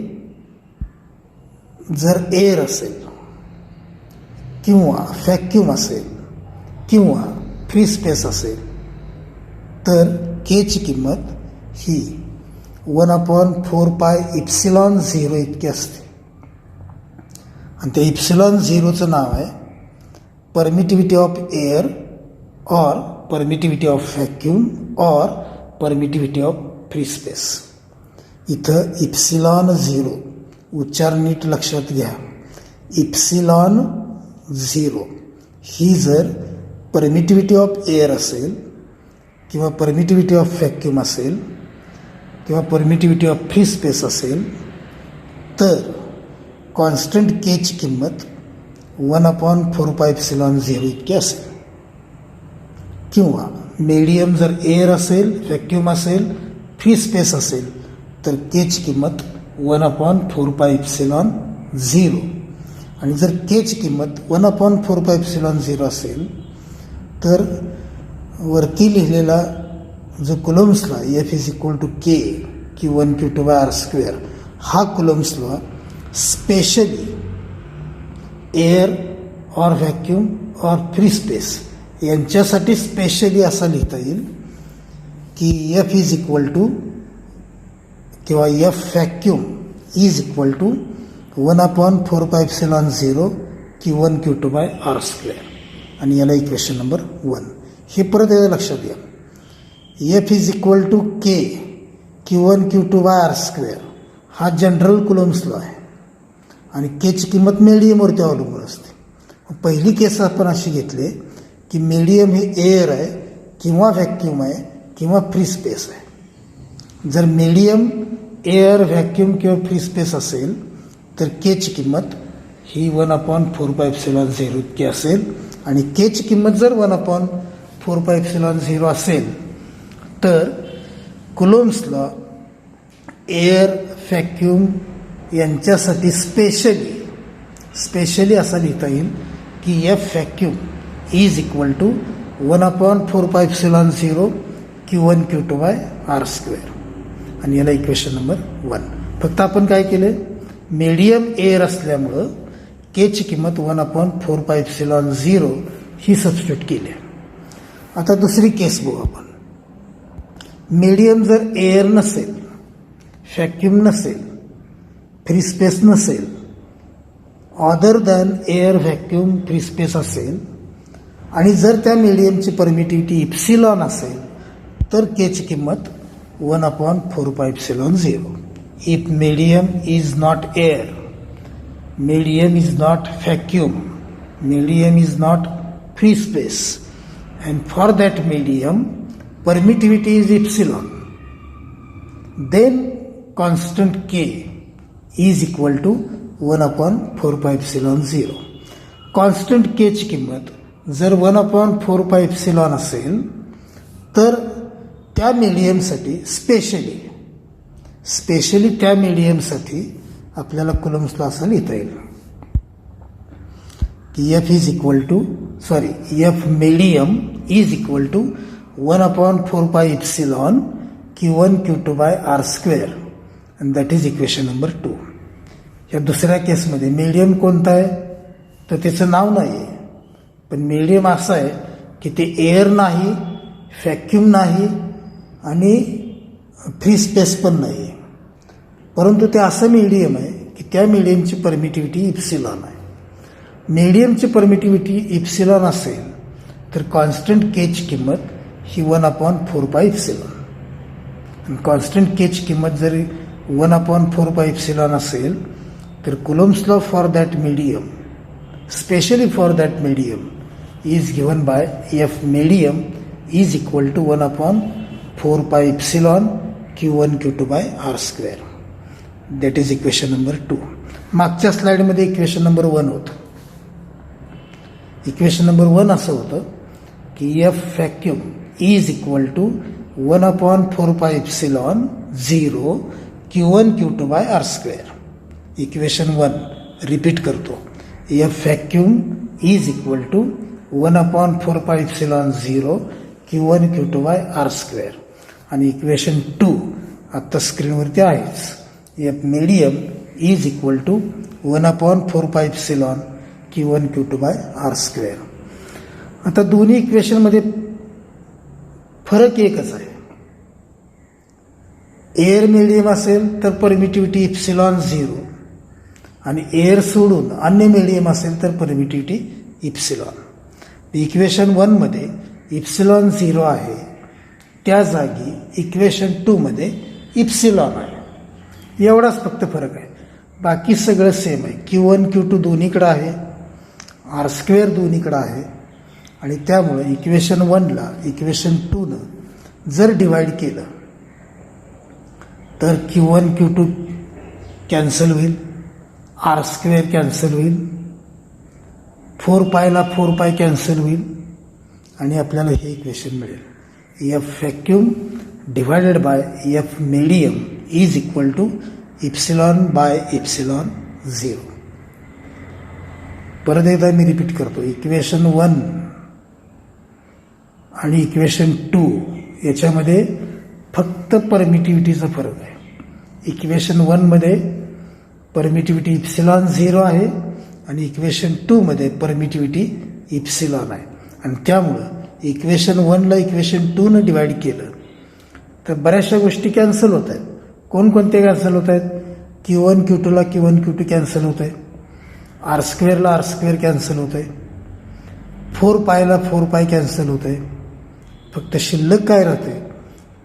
जर एअर असेल किंवा व्हॅक्यूम असेल किंवा फ्री स्पेस असेल तर केची किंमत ही 1/4πε0 इतकी असते. आणि त्या ε0चं नाव आहे permittivity of air or permittivity of vacuum or permittivity of free space. इथं ε0 उच्चार नीट लक्षात घ्या. ε0 ही जर परमिटिव्हिटी ऑफ एअर असेल किंवा परमिटिव्हिटी ऑफ व्हॅक्यूम असेल किंवा परमिटिव्हिटी ऑफ फ्री स्पेस असेल तर कॉन्स्टंट केची किंमत 1/4πε0 इतकी असेल. किंवा मीडियम जर एअर असेल, व्हॅक्यूम असेल, फ्री स्पेस असेल तर केची किंमत 1/4πε0 आणि जर केची किंमत 1/4πε0 असेल तर वरती लिहिलेला जो Coulomb's law F is equal to K Q1Q2/R², हा Coulomb's law specially air or vacuum or free space यांच्यासाठी स्पेशली असा लिहिता येईल की F इज इक्वल टू किंवा F vacuum is equal to 1/4πε0 Q1Q2/R². आणि याला इक्वेशन नंबर 1. हे परत एकदा लक्षात घ्या. F is equal to K Q1Q2/R² हा जनरल कुलम्स लॉ आहे आणि केची किंमत मीडियमवरती अवलंबून असते. पहिली केस आपण अशी घेतली की मीडियम हे एअर आहे किंवा व्हॅक्यूम आहे किंवा फ्री स्पेस आहे. जर मीडियम एअर, व्हॅक्यूम किंवा फ्री स्पेस असेल तर केची किंमत ही 1/4πε0 इतकी असेल आणि केची किंमत जर 1/4πε0 असेल तर कुलोम्स लॉ एअर, व्हॅक्यूम यांच्यासाठी स्पेशली असा लिहिता येईल की F vacuum is equal to 1/4πε0 Q1Q2/R². आणि याला इक्वेशन नंबर 1. फक्त आपण काय केले, मीडियम एअर असल्यामुळं केची किंमत 1/4πε0 ही सबस्टिट्यूट केली. आता दुसरी केस बघू आपण. मीडियम जर एअर नसेल, व्हॅक्यूम नसेल, फ्री स्पेस नसेल, other than air, vacuum, free space असेल आणि जर त्या मीडियमची परमिटिव्हिटी इप्सिलॉन असेल तर केची किंमत 1/4πε0. If medium is not air, medium is not vacuum, medium is not free space and for that medium permittivity is epsilon, then constant K is equal to 1/4πε0. Constant K ची किंमत जर 1/4πε असेल तर त्या मीडियमसाठी स्पेशली त्या मीडियमसाठी आपल्याला कुलम्स लॉ असं लिहिता येईल की F medium is equal to 1/4πε Q1Q2/R² and that is equation number 2. या दुसऱ्या केसमध्ये मीडियम कोणता आहे तर त्याचं नाव नाही आहे, पण मीडियम असं आहे की ते एअर नाही, व्हॅक्यूम नाही आणि फ्री स्पेस पण नाही आहे, परंतु ते असं मीडियम आहे की त्या मीडियमची परमिटिव्हिटी इप्सिलॉन आहे. मीडियमची परमिटिव्हिटी इप्सिलॉन असेल तर कॉन्स्टंट केची किंमत ही 1/4πε. आणि कॉन्स्टंट केची किंमत जरी 1/4πε असेल तर Coulomb's law for that medium, specially for that medium, is given by F medium is equal to 1/4πε Q1Q2/R². That is equation number 2. मागच्या स्लाइडमध्ये इक्वेशन नंबर 1 होतं. इक्वेशन नंबर 1 असं होतं की F vacuum is equal to 1/4πε0 Q1Q2/R². Equation 1 repeat करतो. F vacuum is equal to 1/4πε0 Q1Q2/R². आणि equation 2 आत्ता स्क्रीनवरती आहेच. F medium is equal to 1/4πε Q1Q2/R². आता दोन्ही इक्वेशनमध्ये फरक एकच आहे. एअर मीडियम असेल तर परमिटिव्हिटी इप्सिलॉन 0 आणि एअर सोडून अन्य मीडियम असेल तर परमिटिव्हिटी इप्सिलॉन. इक्वेशन 1 मध्ये इप्सिलॉन 0 आहे, त्या जागी इक्वेशन 2 मध्ये इप्सिलॉन आहे. एवढाच फक्त फरक आहे, बाकी सगळं सेम आहे. Q1 Q2 दोन्हीकडं आहे, R² दोन्हीकडं आहे आणि त्यामुळे इक्वेशन 1ला इक्वेशन 2नं जर डिवाइड केलं तर Q1 Q2 कॅन्सल होईल, R² कॅन्सल होईल, 4π ला 4π कॅन्सल होईल आणि आपल्याला हे इक्वेशन मिळेल. F vacuum divided by F medium is equal to epsilon by epsilon 0. परत एकदा मी रिपीट करतो. इक्वेशन 1 आणि इक्वेशन 2 याच्यामध्ये फक्त परमिटिव्हिटीचा फरक आहे. इक्वेशन 1 मध्ये परमिटिव्हिटी इप्सिलॉन 0 आहे आणि इक्वेशन 2 मध्ये परमिटिव्हिटी इप्सिलॉन आहे. आणि त्यामुळं इक्वेशन 1 ला इक्वेशन 2 ने डिवाइड केलं तर बऱ्याचशा गोष्टी कॅन्सल होत आहेत. कोणकोणते कॅन्सल होत आहेत? Q1 Q2 ला Q1 Q2 कॅन्सल होत आहे. R² ला R² कॅन्सल होत आहे. 4π ला 4π कॅन्सल होत आहे. फक्त शिल्लक काय राहते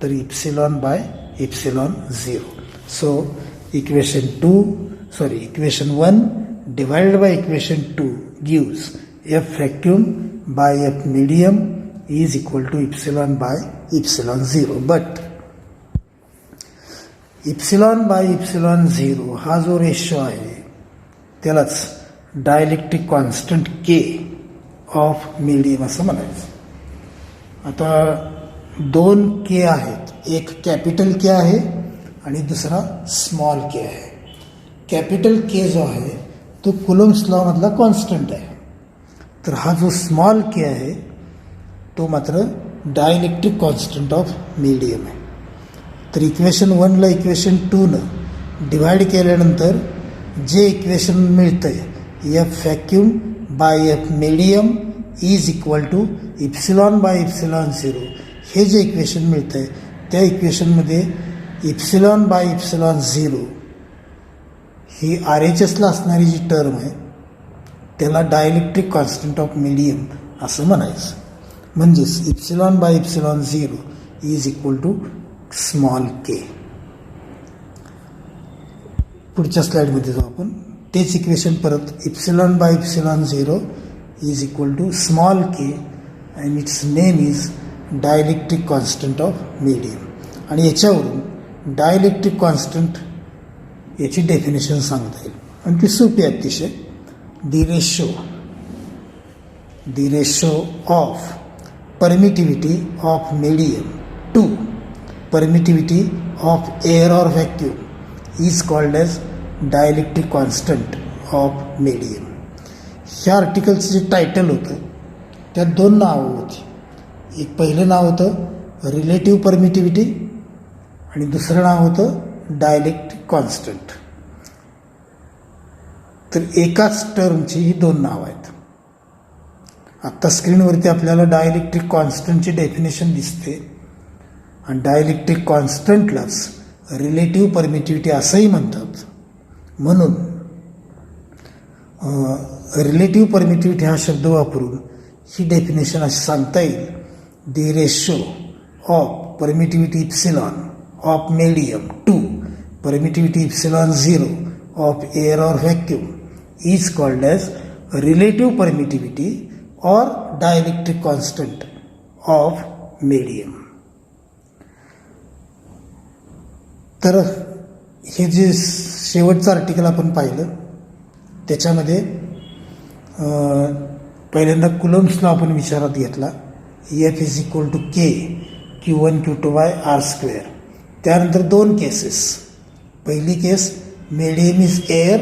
तर epsilon by epsilon 0. So equation 1 divided by equation 2 gives F vacuum by F medium is equal to epsilon by epsilon 0. But epsilon by epsilon 0 हा जो रेशो आहे त्यालाच dielectric constant K of medium असं म्हणायचं. आता 2 K आहेत. एक capital K आहे आणि दुसरा स्मॉल K आहे. कॅपिटल K जो आहे तो कुलम्स लॉ मधला कॉन्स्टंट आहे. तर हा जो स्मॉल K आहे तो मात्र डायलेक्ट्रिक कॉन्स्टंट ऑफ मीडियम आहे. तर इक्वेशन 1 ला इक्वेशन 2 न डिवाइड केल्यानंतर जे इक्वेशन मिळतंय F vacuum by F medium is equal to epsilon by epsilon 0 हे जे इक्वेशन मिळतंय त्या इक्वेशनमध्ये इप्सिलॉन बाय इप्सिलॉन 0 ही RHSला असणारी जी टर्म आहे त्याला डायलेक्ट्रिक कॉन्स्टंट ऑफ मीडियम असं म्हणायचं. म्हणजेच epsilon by epsilon 0 is equal to small K. पुढच्या स्लाइडमध्ये जाऊ आपण. तेच इक्वेशन परत. Epsilon by epsilon 0 is equal to small K and it's name is dielectric constant of medium. आणि याच्यावरून डायलेक्ट्रिक कॉन्स्टंट याची डेफिनेशन सांगता येईल आणि ती सोपी आहे अतिशय. The ratio of permittivity of medium to permittivity of air or vacuum is called as dielectric constant of medium. ह्या आर्टिकलचं जे टायटल होतं त्यात 2 नावं होती. एक पहिलं नाव होतं रिलेटिव्ह परमिटिव्हिटी आणि दुसरं नाव होतं डायलेक्ट्रिक कॉन्स्टंट. तर एकाच टर्मची ही 2 नावं आहेत. आत्ता स्क्रीनवरती आपल्याला डायलेक्ट्रिक कॉन्स्टंटची डेफिनेशन दिसते आणि डायलेक्ट्रिक कॉन्स्टंटलाच रिलेटिव्ह परमिटिव्हिटी असंही म्हणतात. म्हणून रिलेटिव्ह परमिटिव्हिटी हा शब्द वापरून ही डेफिनेशन अशी सांगता येईल. The ratio of permittivity epsilon of medium to permittivity epsilon 0 of air or vacuum is called as relative permittivity or dielectric constant of medium. तर हे जे शेवटचं आर्टिकल आपण पाहिलं त्याच्यामध्ये पहिल्यांदा कुलम्स लॉ आपण विचारात घेतला. F is equal to K Q1 Q2 by R². त्यानंतर 2 केसेस. पहिली case medium is air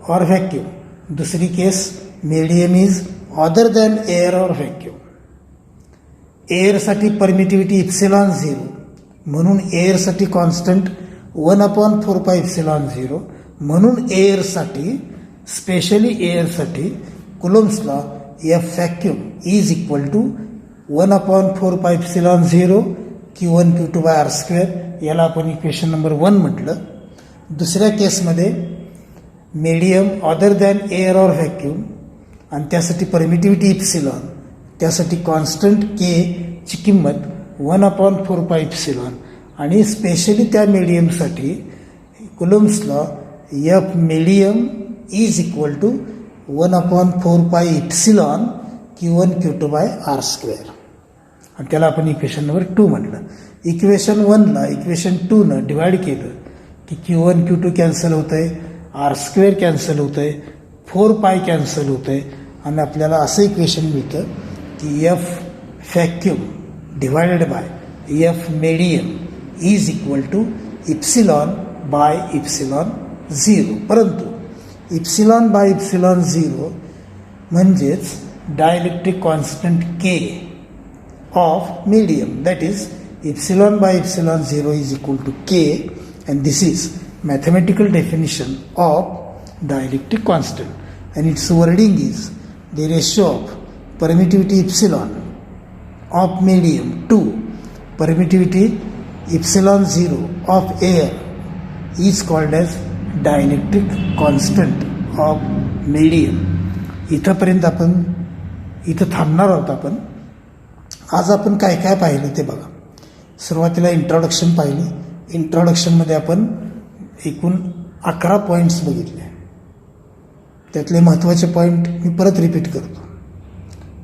or vacuum. दुसरी case medium is other than air or vacuum. एअरसाठी परमिटिव्हिटी इप्सिलॉन 0 म्हणून एअरसाठी कॉन्स्टंट 1/4π इप्सिलॉन 0. म्हणून एअरसाठी स्पेशली एअरसाठी Coulomb's law F vacuum is equal to 1/4π epsilon 0 Q1 Q2 by R². याला आपण equation number 1 म्हटलं. दुसऱ्या केसमध्ये medium other than air or vacuum आणि त्यासाठी परमिटिव्हिटी इप्सिलॉन, त्यासाठी कॉन्स्टंट K ची किंमत 1/4π इप्सिलॉन आणि स्पेशली त्या मीडियमसाठी Coulomb's law F medium is equal to 1/4π epsilon Q1 Q2 by R² आणि त्याला आपण इक्वेशन नंबर 2 म्हटलं. इक्वेशन 1 ला इक्वेशन 2 न डिवाइड केलं की Q1 Q2 कॅन्सल होत आहे, R² कॅन्सल होत आहे, 4π कॅन्सल होत आहे आणि आपल्याला असं इक्वेशन मिळतं की F vacuum divided by F medium is equal to epsilon by epsilon 0. परंतु epsilon by epsilon 0 म्हणजेच dielectric constant K of medium, that is epsilon by epsilon 0 is equal to K, and this is mathematical definition of dielectric constant, and its wording is the ratio of permittivity epsilon of medium to permittivity epsilon 0 of air is called as dielectric constant of medium. इथंपर्यंत आपण इथं थांबणार आहोत. आपण आज आपण काय काय पाहिलं ते बघा. सुरुवातीला इंट्रोडक्शन पाहिली. इंट्रोडक्शनमध्ये आपण एकूण 11 पॉईंट्स बघितले. त्यातले महत्त्वाचे पॉईंट मी परत रिपीट करतो.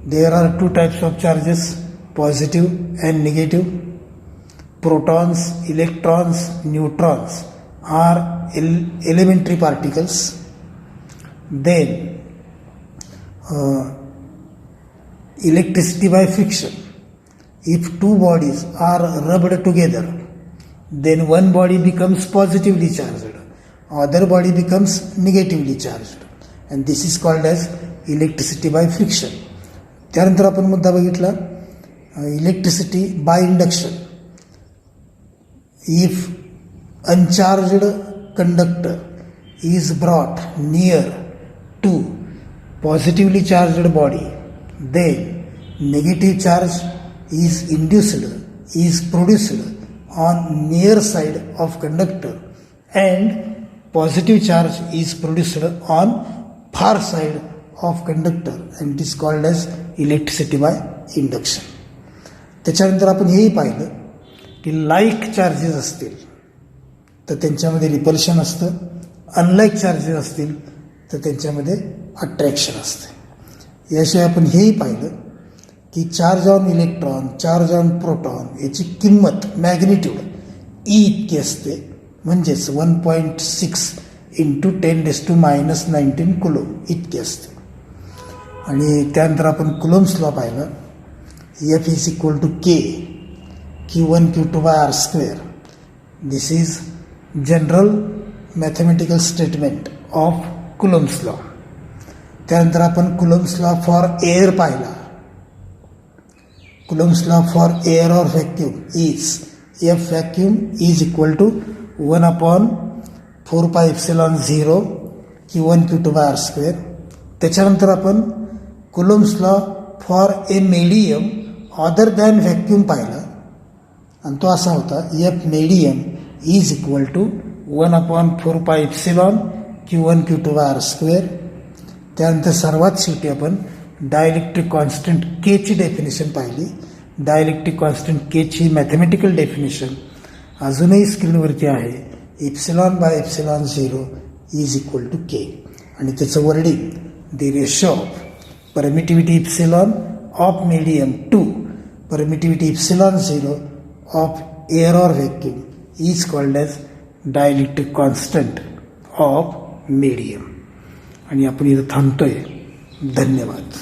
There are 2 types of charges, positive and negative. Protons, electrons, neutrons are elementary particles. Then electricity by friction. If two bodies are rubbed together, then one body becomes positively charged, other body becomes negatively charged, and this is called as electricity by friction. त्यानंतर आपण मुद्दा बघितला electricity by induction. If uncharged conductor is brought near to positively charged body, then negative charge is produced on near side of conductor, and positive charge is produced on far side of conductor, and it is called as electricity by induction. त्याच्यानंतर आपण हेही पाहिलं की like charges असतील तर त्यांच्यामध्ये repulsion असतं, unlike charges असतील तर त्यांच्यामध्ये अट्रॅक्शन असते. याशिवाय आपण हेही पाहिलं की charge on electron, charge on proton याची किंमत मॅग्निट्यूड ई इतकी असते, म्हणजेच 1.6 × 10⁻⁻19 कुलोम इतकी असते. आणि त्यानंतर आपण कुलोम्स लॉ पाहिलं. F is equal to K Q1 Q2 by R². This is general mathematical statement of Coulomb's law. त्यानंतर आपण कुलोम्स लॉ फॉर एअर पाहिला. Coulomb's law for air or vacuum is F vacuum is equal to 1/4πε0 Q1 Q2 by R². त्याच्यानंतर आपण Coulomb's law for a medium other than vacuum पाहिला, आणि तो असा होता F medium is equal to 1/4πε Q1 Q2 by R². त्यानंतर सर्वात शेवटी आपण डायलेक्ट्रिक कॉन्स्टंट के ची डेफिनेशन पाहिली. डायलेक्ट्रिक कॉन्स्टंट के ची मॅथमॅटिकल डेफिनेशन अजूनही स्क्रीनवरती आहे. epsilon by epsilon 0 is equal to K, आणि त्याचं wording the ratio of permittivity epsilon of medium to permittivity epsilon 0 of air or vacuum is called as dielectric constant of medium. आणि आपण इथं थांबतोय. धन्यवाद.